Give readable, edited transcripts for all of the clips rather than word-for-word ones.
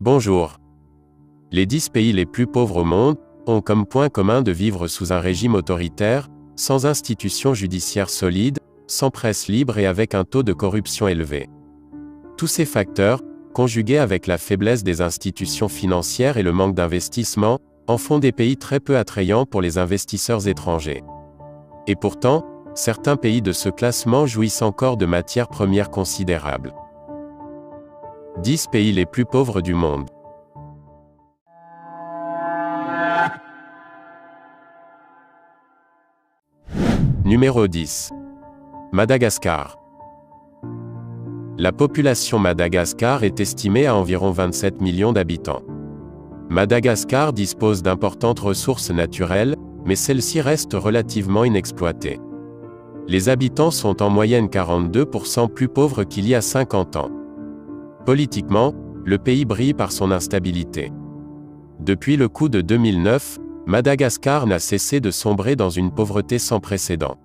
Bonjour. Les 10 pays les plus pauvres au monde ont comme point commun de vivre sous un régime autoritaire, sans institutions judiciaires solides, sans presse libre et avec un taux de corruption élevé. Tous ces facteurs, conjugués avec la faiblesse des institutions financières et le manque d'investissement, en font des pays très peu attrayants pour les investisseurs étrangers. Et pourtant, certains pays de ce classement jouissent encore de matières premières considérables. 10 pays les plus pauvres du monde. Numéro 10. Madagascar. La population Madagascar est estimée à environ 27 millions d'habitants. Madagascar dispose d'importantes ressources naturelles, mais celles-ci restent relativement inexploitées. Les habitants sont en moyenne 42% plus pauvres qu'il y a 50 ans. Politiquement, le pays brille par son instabilité. Depuis le coup de 2009, Madagascar n'a cessé de sombrer dans une pauvreté sans précédent.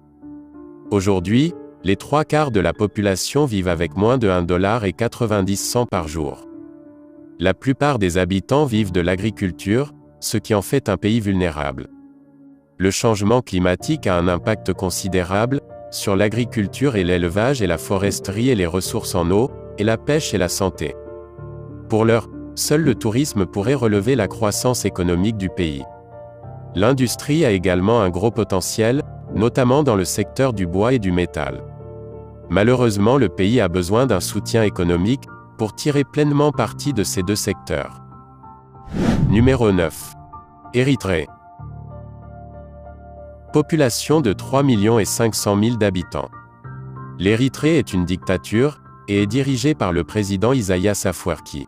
Aujourd'hui, les 3/4 de la population vivent avec moins de $1,90 par jour. La plupart des habitants vivent de l'agriculture, ce qui en fait un pays vulnérable. Le changement climatique a un impact considérable sur l'agriculture et l'élevage et la foresterie et les ressources en eau, et la pêche et la santé. Pour l'heure, seul le tourisme pourrait relever la croissance économique du pays. L'industrie a également un gros potentiel, notamment dans le secteur du bois et du métal. Malheureusement, le pays a besoin d'un soutien économique pour tirer pleinement parti de ces deux secteurs. Numéro 9. Érythrée. Population de 3,5 millions d'habitants. L'Érythrée est une dictature, et est dirigée par le président Isaias Afwerki.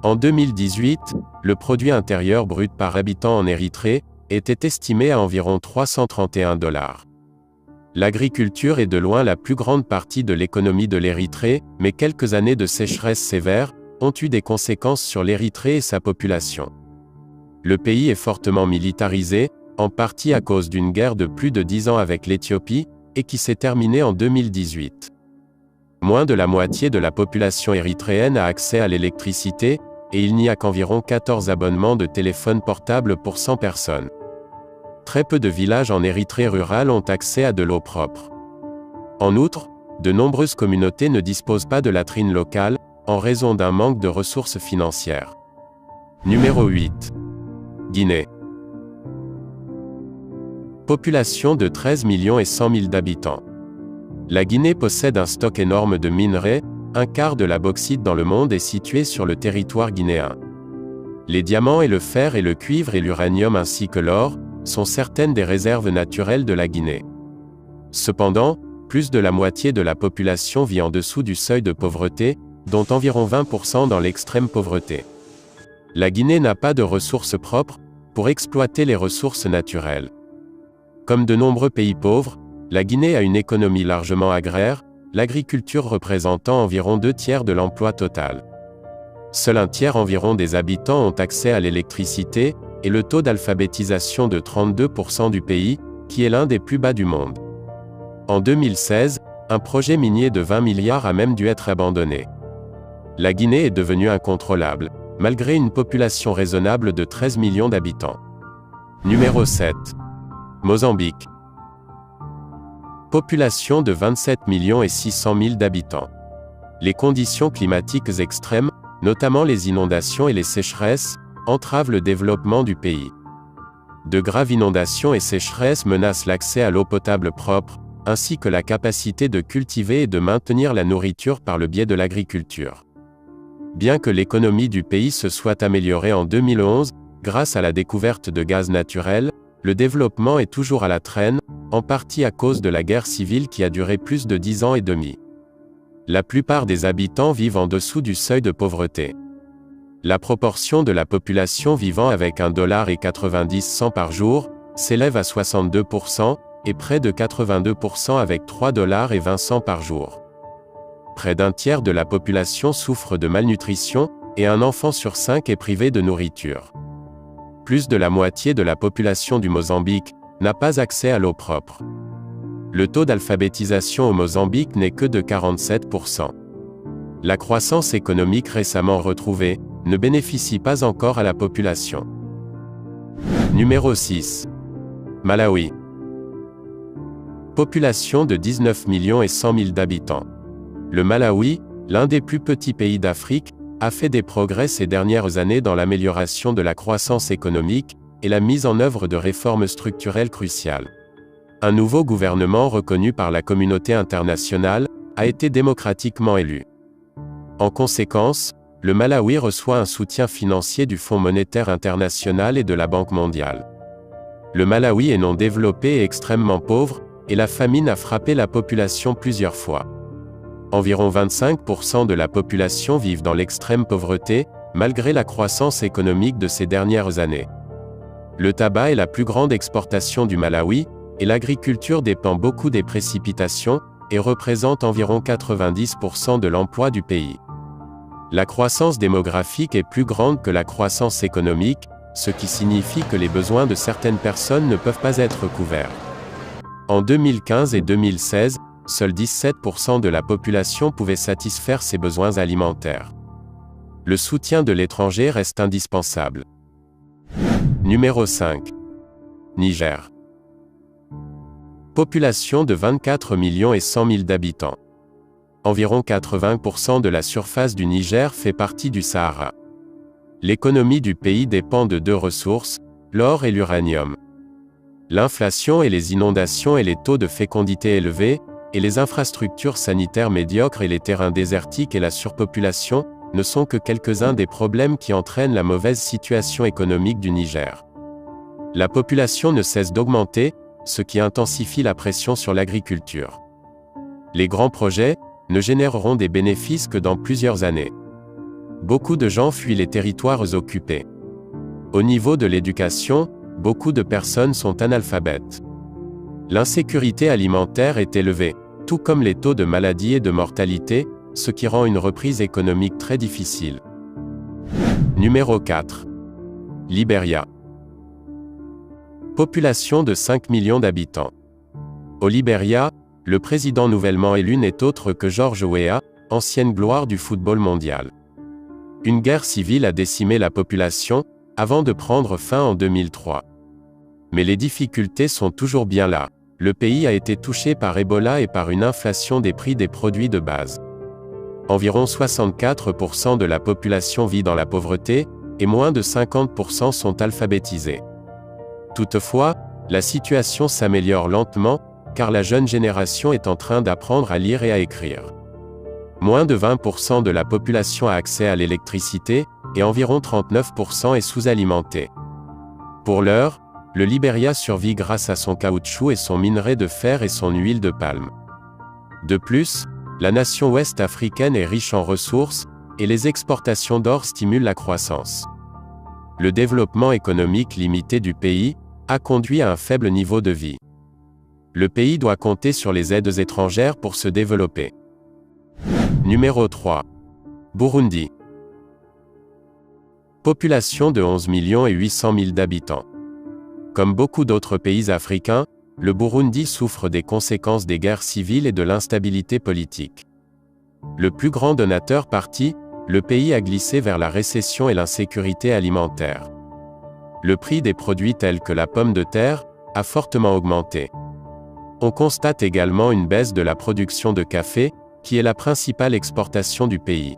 En 2018, le produit intérieur brut par habitant en Érythrée était estimé à environ $331. L'agriculture est de loin la plus grande partie de l'économie de l'Érythrée, mais quelques années de sécheresse sévère ont eu des conséquences sur l'Érythrée et sa population. Le pays est fortement militarisé, en partie à cause d'une guerre de plus de 10 ans avec l'Éthiopie, et qui s'est terminée en 2018. Moins de la moitié de la population érythréenne a accès à l'électricité, et il n'y a qu'environ 14 abonnements de téléphone portable pour 100 personnes. Très peu de villages en Érythrée rurale ont accès à de l'eau propre. En outre, de nombreuses communautés ne disposent pas de latrines locales, en raison d'un manque de ressources financières. Numéro 8. Guinée. Population de 13,1 millions d'habitants. La Guinée possède un stock énorme de minerais, un quart de la bauxite dans le monde est situé sur le territoire guinéen. Les diamants et le fer et le cuivre et l'uranium ainsi que l'or, sont certaines des réserves naturelles de la Guinée. Cependant, plus de la moitié de la population vit en dessous du seuil de pauvreté, dont environ 20% dans l'extrême pauvreté. La Guinée n'a pas de ressources propres, pour exploiter les ressources naturelles. Comme de nombreux pays pauvres, la Guinée a une économie largement agraire, l'agriculture représentant environ 2/3 de l'emploi total. Seul 1/3 environ des habitants ont accès à l'électricité, et le taux d'alphabétisation de 32% du pays, qui est l'un des plus bas du monde. En 2016, un projet minier de 20 milliards a même dû être abandonné. La Guinée est devenue incontrôlable, malgré une population raisonnable de 13 millions d'habitants. Numéro 7. Mozambique. Population de 27,6 millions d'habitants. Les conditions climatiques extrêmes, notamment les inondations et les sécheresses, entravent le développement du pays. De graves inondations et sécheresses menacent l'accès à l'eau potable propre, ainsi que la capacité de cultiver et de maintenir la nourriture par le biais de l'agriculture. Bien que l'économie du pays se soit améliorée en 2011, grâce à la découverte de gaz naturel, le développement est toujours à la traîne, en partie à cause de la guerre civile qui a duré plus de 10 ans et demi. La plupart des habitants vivent en dessous du seuil de pauvreté. La proportion de la population vivant avec $1,90 par jour s'élève à 62%, et près de 82% avec $3,20 par jour. Près d'un tiers de la population souffre de malnutrition, et un enfant sur 5 est privé de nourriture. Plus de la moitié de la population du Mozambique n'a pas accès à l'eau propre. Le taux d'alphabétisation au Mozambique n'est que de 47%. La croissance économique récemment retrouvée ne bénéficie pas encore à la population. Numéro 6. Malawi. Population de 19 100 000 d'habitants. Le Malawi, l'un des plus petits pays d'Afrique, a fait des progrès ces dernières années dans l'amélioration de la croissance économique et la mise en œuvre de réformes structurelles cruciales. Un nouveau gouvernement reconnu par la communauté internationale a été démocratiquement élu. En conséquence, le Malawi reçoit un soutien financier du Fonds monétaire international et de la Banque mondiale. Le Malawi est non développé et extrêmement pauvre, et la famine a frappé la population plusieurs fois. Environ 25% de la population vivent dans l'extrême pauvreté, malgré la croissance économique de ces dernières années. Le tabac est la plus grande exportation du Malawi, et l'agriculture dépend beaucoup des précipitations, et représente environ 90% de l'emploi du pays. La croissance démographique est plus grande que la croissance économique, ce qui signifie que les besoins de certaines personnes ne peuvent pas être couverts. En 2015 et 2016, seuls 17% de la population pouvait satisfaire ses besoins alimentaires. Le soutien de l'étranger reste indispensable. Numéro 5. Niger. Population de 24 100 000 d'habitants. Environ 80% de la surface du Niger fait partie du Sahara. L'économie du pays dépend de deux ressources, l'or et l'uranium. L'inflation et les inondations et les taux de fécondité élevés, et les infrastructures sanitaires médiocres et les terrains désertiques et la surpopulation, ne sont que quelques-uns des problèmes qui entraînent la mauvaise situation économique du Niger. La population ne cesse d'augmenter, ce qui intensifie la pression sur l'agriculture. Les grands projets ne généreront des bénéfices que dans plusieurs années. Beaucoup de gens fuient les territoires occupés. Au niveau de l'éducation, beaucoup de personnes sont analphabètes. L'insécurité alimentaire est élevée, tout comme les taux de maladie et de mortalité, ce qui rend une reprise économique très difficile. Numéro 4. Libéria. Population de 5 millions d'habitants. Au Libéria, le président nouvellement élu n'est autre que George Weah, ancienne gloire du football mondial. Une guerre civile a décimé la population, avant de prendre fin en 2003. Mais les difficultés sont toujours bien là. Le pays a été touché par Ebola et par une inflation des prix des produits de base. Environ 64% de la population vit dans la pauvreté, et moins de 50% sont alphabétisés. Toutefois, la situation s'améliore lentement, car la jeune génération est en train d'apprendre à lire et à écrire. Moins de 20% de la population a accès à l'électricité, et environ 39% est sous-alimenté. Pour l'heure, le Libéria survit grâce à son caoutchouc et son minerai de fer et son huile de palme. De plus, la nation ouest-africaine est riche en ressources, et les exportations d'or stimulent la croissance. Le développement économique limité du pays a conduit à un faible niveau de vie. Le pays doit compter sur les aides étrangères pour se développer. Numéro 3. Burundi. Population de 11 800 000 d'habitants. Comme beaucoup d'autres pays africains, le Burundi souffre des conséquences des guerres civiles et de l'instabilité politique. Le plus grand donateur parti, le pays a glissé vers la récession et l'insécurité alimentaire. Le prix des produits tels que la pomme de terre a fortement augmenté. On constate également une baisse de la production de café, qui est la principale exportation du pays.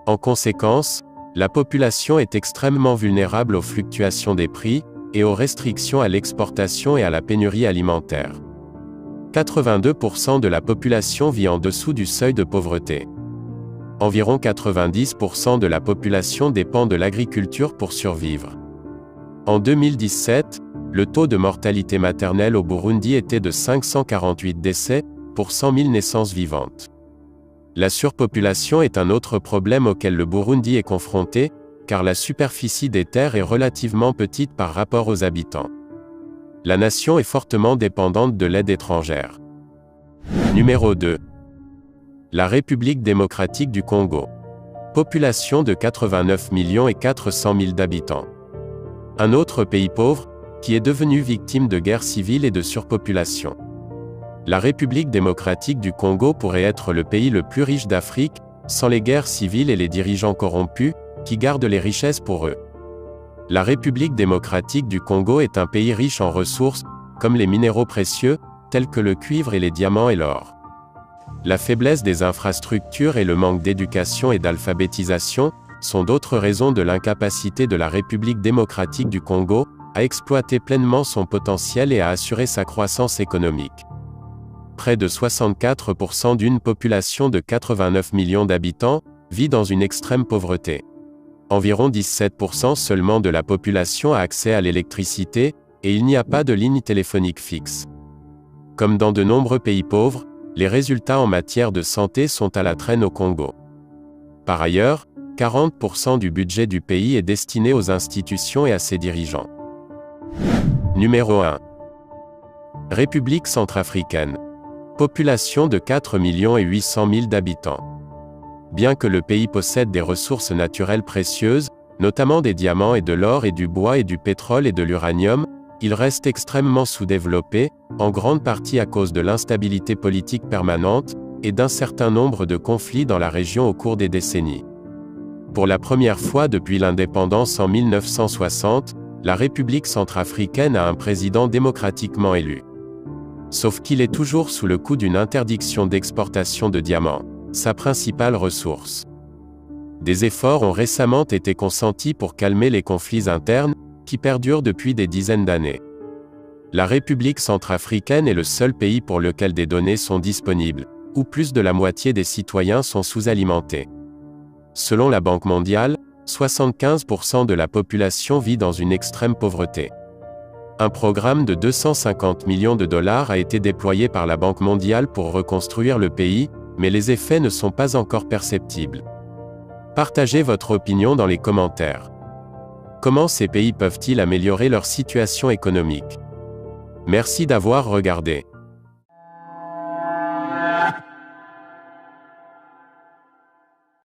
En conséquence, la population est extrêmement vulnérable aux fluctuations des prix, et aux restrictions à l'exportation et à la pénurie alimentaire. 82% de la population vit en dessous du seuil de pauvreté. Environ 90% de la population dépend de l'agriculture pour survivre. En 2017, le taux de mortalité maternelle au Burundi était de 548 décès, pour 100 000 naissances vivantes. La surpopulation est un autre problème auquel le Burundi est confronté, car la superficie des terres est relativement petite par rapport aux habitants. La nation est fortement dépendante de l'aide étrangère. Numéro 2. La République démocratique du Congo. Population de 89 400 000 d'habitants. Un autre pays pauvre, qui est devenu victime de guerres civiles et de surpopulation. La République démocratique du Congo pourrait être le pays le plus riche d'Afrique, sans les guerres civiles et les dirigeants corrompus, qui gardent les richesses pour eux. La République démocratique du Congo est un pays riche en ressources, comme les minéraux précieux, tels que le cuivre et les diamants et l'or. La faiblesse des infrastructures et le manque d'éducation et d'alphabétisation sont d'autres raisons de l'incapacité de la République démocratique du Congo à exploiter pleinement son potentiel et à assurer sa croissance économique. Près de 64% d'une population de 89 millions d'habitants vit dans une extrême pauvreté. Environ 17% seulement de la population a accès à l'électricité, et il n'y a pas de ligne téléphonique fixe. Comme dans de nombreux pays pauvres, les résultats en matière de santé sont à la traîne au Congo. Par ailleurs, 40% du budget du pays est destiné aux institutions et à ses dirigeants. Numéro 1. République centrafricaine. Population de 4 800 000 d'habitants. Bien que le pays possède des ressources naturelles précieuses, notamment des diamants et de l'or et du bois et du pétrole et de l'uranium, il reste extrêmement sous-développé, en grande partie à cause de l'instabilité politique permanente, et d'un certain nombre de conflits dans la région au cours des décennies. Pour la première fois depuis l'indépendance en 1960, la République centrafricaine a un président démocratiquement élu. Sauf qu'il est toujours sous le coup d'une interdiction d'exportation de diamants, sa principale ressource. Des efforts ont récemment été consentis pour calmer les conflits internes, qui perdurent depuis des dizaines d'années. La République centrafricaine est le seul pays pour lequel des données sont disponibles, où plus de la moitié des citoyens sont sous-alimentés. Selon la Banque mondiale, 75% de la population vit dans une extrême pauvreté. Un programme de 250 millions de dollars a été déployé par la Banque mondiale pour reconstruire le pays, mais les effets ne sont pas encore perceptibles. Partagez votre opinion dans les commentaires. Comment ces pays peuvent-ils améliorer leur situation économique? Merci d'avoir regardé.